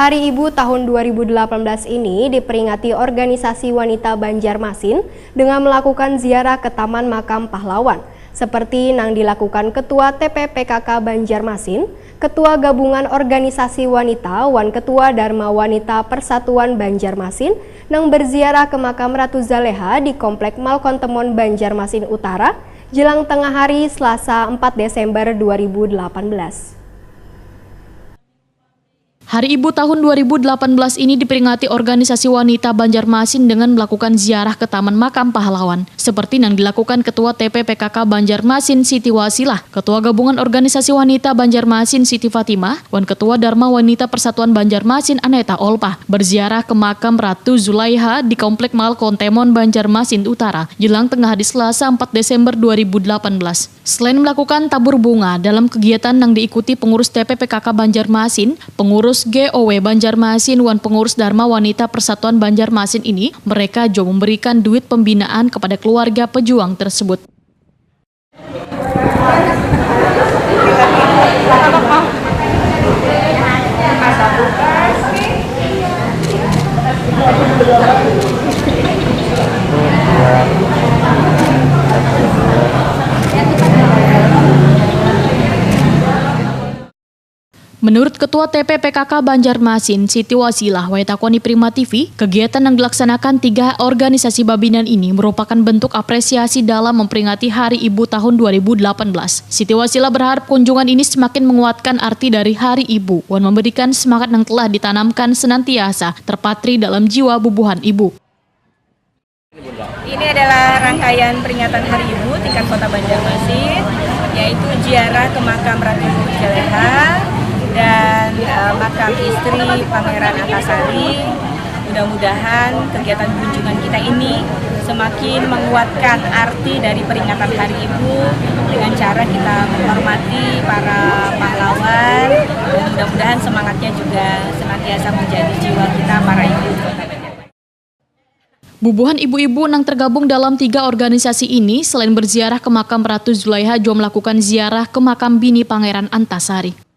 Hari Ibu tahun 2018 ini diperingati organisasi wanita Banjarmasin dengan melakukan ziarah ke Taman Makam Pahlawan, seperti yang dilakukan Ketua TPPKK Banjarmasin, Ketua Gabungan Organisasi Wanita, Wan Ketua Dharma Wanita Persatuan Banjarmasin, yang berziarah ke makam Ratu Zaleha di Komplek Malkontemon Banjarmasin Utara, jelang tengah hari Selasa 4 Desember 2018. Hari Ibu tahun 2018 ini diperingati organisasi wanita Banjarmasin dengan melakukan ziarah ke Taman Makam Pahlawan, seperti yang dilakukan Ketua TPPKK Banjarmasin Siti Wasilah, Ketua Gabungan Organisasi Wanita Banjarmasin Siti Fatimah, Wan Ketua Dharma Wanita Persatuan Banjarmasin Aneta Olpah, berziarah ke makam Ratu Zulaiha di Komplek Malkontemon Banjarmasin Utara, jelang tengah hari Selasa 4 Desember 2018. Selain melakukan tabur bunga dalam kegiatan yang diikuti pengurus TPPKK Banjarmasin, pengurus GOW Banjarmasin, Wan pengurus Dharma Wanita Persatuan Banjarmasin ini, mereka juga memberikan duit pembinaan kepada keluarga pejuang tersebut. Menurut Ketua TPPKK Banjarmasin Siti Wasilah Waitakoni Prima TV, kegiatan yang dilaksanakan 3 organisasi Babinan ini merupakan bentuk apresiasi dalam memperingati Hari Ibu tahun 2018. Siti Wasilah berharap kunjungan ini semakin menguatkan arti dari Hari Ibu, dan memberikan semangat yang telah ditanamkan senantiasa terpatri dalam jiwa bubuhan ibu. Ini adalah rangkaian peringatan Hari Ibu tingkat Kota Banjarmasin, yaitu ziarah ke makam Ratu Zaleha dan makam istri Pangeran Antasari. Mudah-mudahan kegiatan kunjungan kita ini semakin menguatkan arti dari peringatan Hari Ibu dengan cara kita menghormati para pahlawan, dan mudah-mudahan semangatnya juga senantiasa menjadi jiwa kita para ibu di Kota Banjarmasin. Bubuhan ibu-ibu yang tergabung dalam 3 organisasi ini selain berziarah ke makam Ratu Zulaiha juga melakukan ziarah ke makam Bini Pangeran Antasari.